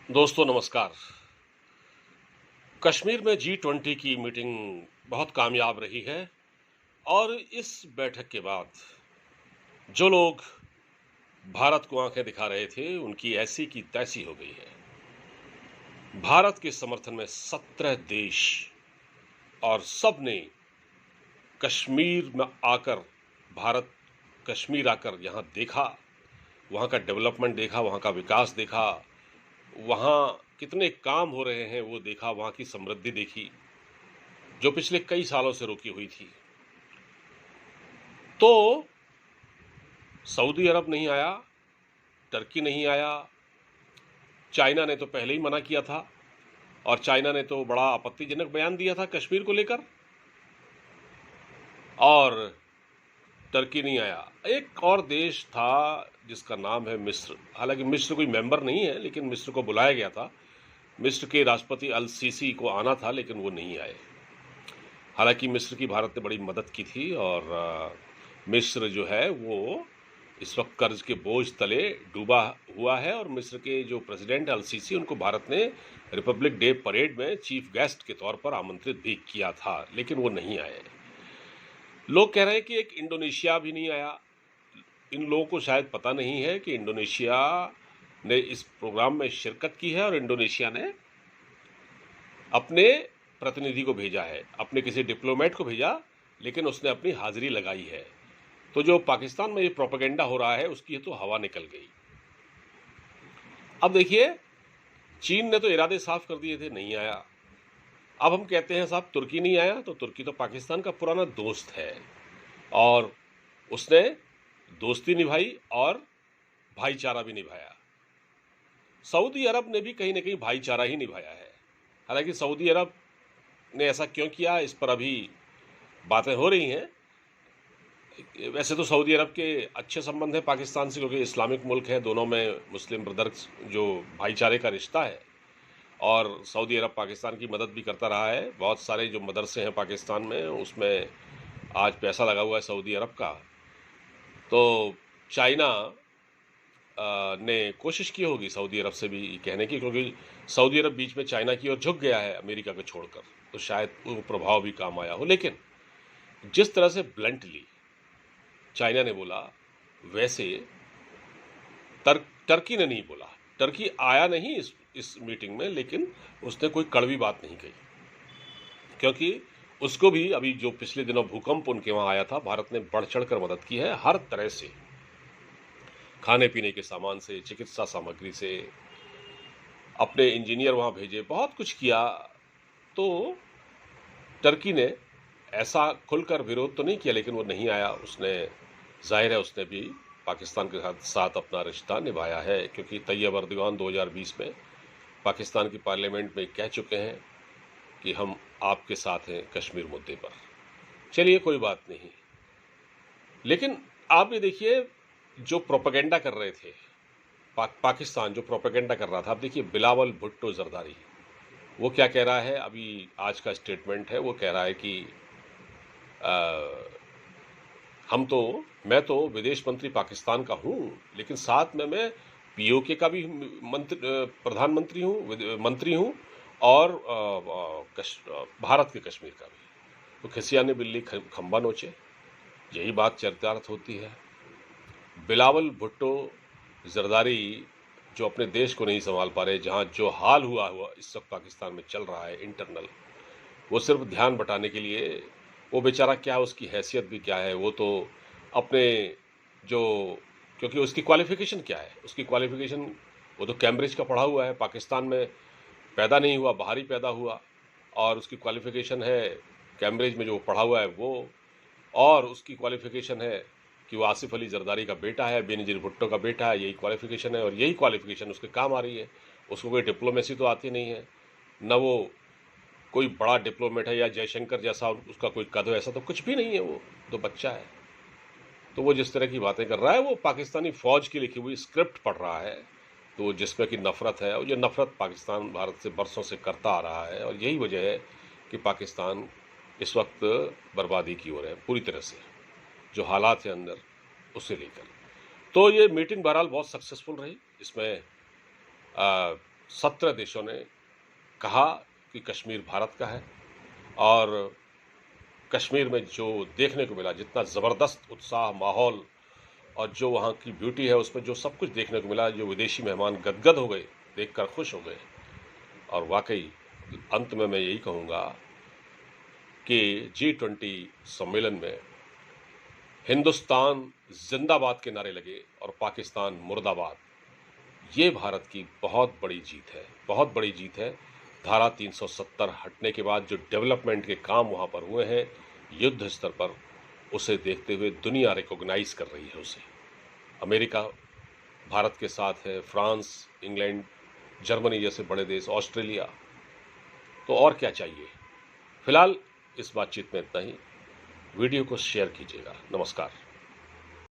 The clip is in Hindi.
दोस्तों नमस्कार। कश्मीर में G20 की मीटिंग बहुत कामयाब रही है और इस बैठक के बाद जो लोग भारत को आंखें दिखा रहे थे उनकी ऐसी की तैसी हो गई है। भारत के समर्थन में 17 देश और सब ने कश्मीर में आकर भारत कश्मीर आकर यहाँ देखा, वहाँ का डेवलपमेंट देखा, वहाँ का विकास देखा, वहाँ कितने काम हो रहे हैं वो देखा, वहाँ की समृद्धि देखी जो पिछले कई सालों से रुकी हुई थी। तो सऊदी अरब नहीं आया, टर्की नहीं आया, चाइना ने तो पहले ही मना किया था और चाइना ने तो बड़ा आपत्तिजनक बयान दिया था कश्मीर को लेकर, और टर्की नहीं आया। एक और देश था जिसका नाम है मिस्र। हालांकि मिस्र कोई मेंबर नहीं है, लेकिन मिस्र को बुलाया गया था। मिस्र के राष्ट्रपति अल सीसी को आना था लेकिन वो नहीं आए। हालांकि मिस्र की भारत ने बड़ी मदद की थी और मिस्र जो है वो इस वक्त कर्ज के बोझ तले डूबा हुआ है और मिस्र के जो प्रेसिडेंट अल सीसी, उनको भारत ने रिपब्लिक डे परेड में चीफ गेस्ट के तौर पर आमंत्रित भी किया था, लेकिन वो नहीं आए। लोग कह रहे हैं कि एक इंडोनेशिया भी नहीं आया। इन लोगों को शायद पता नहीं है कि इंडोनेशिया ने इस प्रोग्राम में शिरकत की है और इंडोनेशिया ने अपने प्रतिनिधि को भेजा है, अपने किसी डिप्लोमेट को भेजा, लेकिन उसने अपनी हाजिरी लगाई है। तो जो पाकिस्तान में ये प्रोपेगेंडा हो रहा है उसकी तो हवा निकल गई। अब देखिए, चीन ने तो इरादे साफ कर दिए थे, नहीं आया। अब हम कहते हैं साहब तुर्की नहीं आया, तो तुर्की तो पाकिस्तान का पुराना दोस्त है और उसने दोस्ती निभाई और भाईचारा भी निभाया। सऊदी अरब ने भी कहीं ना कहीं भाईचारा ही निभाया है। हालांकि सऊदी अरब ने ऐसा क्यों किया, इस पर अभी बातें हो रही हैं। वैसे तो सऊदी अरब के अच्छे संबंध हैं पाकिस्तान से, क्योंकि इस्लामिक मुल्क है, दोनों में मुस्लिम ब्रदर्स जो भाईचारे का रिश्ता है, और सऊदी अरब पाकिस्तान की मदद भी करता रहा है। बहुत सारे जो मदरसे हैं पाकिस्तान में, उसमें आज पैसा लगा हुआ है सऊदी अरब का। तो चाइना ने कोशिश की होगी सऊदी अरब से भी कहने की, क्योंकि सऊदी अरब बीच में चाइना की ओर झुक गया है अमेरिका को छोड़कर, तो शायद वो प्रभाव भी काम आया हो। लेकिन जिस तरह से ब्लंटली चाइना ने बोला, वैसे टर्की ने नहीं बोला। टर्की आया नहीं इस मीटिंग में, लेकिन उसने कोई कड़वी बात नहीं कही, क्योंकि उसको भी अभी जो पिछले दिनों भूकंप उनके वहां आया था, भारत ने बढ़ चढ़कर मदद की है हर तरह से, खाने पीने के सामान से, चिकित्सा सामग्री से, अपने इंजीनियर वहां भेजे, बहुत कुछ किया। तो टर्की ने ऐसा खुलकर विरोध तो नहीं किया, लेकिन वो नहीं आया। उसने, जाहिर है उसने भी पाकिस्तान के साथ अपना रिश्ता निभाया है, क्योंकि तैयब अर्दगान 2020 में पाकिस्तान की पार्लियामेंट में कह चुके हैं कि हम आपके साथ हैं कश्मीर मुद्दे पर। चलिए कोई बात नहीं, लेकिन आप ये देखिए, जो प्रोपेगेंडा कर रहे थे पाकिस्तान जो प्रोपेगेंडा कर रहा था, आप देखिए बिलावल भुट्टो जरदारी वो क्या कह रहा है। अभी आज का स्टेटमेंट है, वो कह रहा है कि मैं तो विदेश मंत्री पाकिस्तान का हूं, लेकिन साथ में मैं पीओके का भी प्रधानमंत्री हूं, मंत्री हूं, और भारत के कश्मीर का भी। तो खिसिया ने बिल्ली खंबा नोचे, यही बात चरितार्थ होती है। बिलावल भुट्टो जरदारी जो अपने देश को नहीं संभाल पा रहे, जहां जो हाल हुआ इस वक्त पाकिस्तान में चल रहा है इंटरनल, वो सिर्फ ध्यान बटाने के लिए, वो बेचारा क्या, उसकी हैसियत भी क्या है, वो तो अपने जो, क्योंकि उसकी क्वालिफिकेशन क्या है, उसकी क्वालिफिकेशन, वो तो कैम्ब्रिज का पढ़ा हुआ है, पाकिस्तान में पैदा नहीं हुआ, बाहर ही पैदा हुआ, और उसकी क्वालिफिकेशन है कैम्ब्रिज में जो पढ़ा हुआ है वो, और उसकी क्वालिफिकेशन है कि वो आसिफ अली जरदारी का बेटा है, बेनजीर भुट्टो का बेटा है। यही क्वालिफिकेशन है और यही क्वालिफिकेशन उसके काम आ रही है। उसको कोई डिप्लोमेसी तो आती नहीं है, न वो कोई बड़ा डिप्लोमेट है या जयशंकर जैसा उसका कोई कद हो, ऐसा तो कुछ भी नहीं है। वो तो बच्चा है। तो वो जिस तरह की बातें कर रहा है, वो पाकिस्तानी फौज की लिखी हुई स्क्रिप्ट पढ़ रहा है, तो जिसमें कि नफरत है, और ये नफरत पाकिस्तान भारत से बरसों से करता आ रहा है, और यही वजह है कि पाकिस्तान इस वक्त बर्बादी की ओर है पूरी तरह से, जो हालात है अंदर उसे लेकर। तो ये मीटिंग बहरहाल बहुत सक्सेसफुल रही। इसमें 17 देशों ने कहा कि कश्मीर भारत का है और कश्मीर में जो देखने को मिला, जितना ज़बरदस्त उत्साह, माहौल और जो वहाँ की ब्यूटी है, उसमें जो सब कुछ देखने को मिला, जो विदेशी मेहमान गदगद हो गए, देखकर खुश हो गए। और वाकई अंत में मैं यही कहूँगा कि G20 सम्मेलन में हिंदुस्तान जिंदाबाद के नारे लगे और पाकिस्तान मुर्दाबाद। ये भारत की बहुत बड़ी जीत है, बहुत बड़ी जीत है। धारा 370 हटने के बाद जो डेवलपमेंट के काम वहाँ पर हुए हैं युद्ध स्तर पर, उसे देखते हुए दुनिया रिकॉग्नाइज कर रही है उसे। अमेरिका भारत के साथ है, फ्रांस, इंग्लैंड, जर्मनी जैसे बड़े देश, ऑस्ट्रेलिया, तो और क्या चाहिए। फिलहाल इस बातचीत में इतना ही। वीडियो को शेयर कीजिएगा। नमस्कार।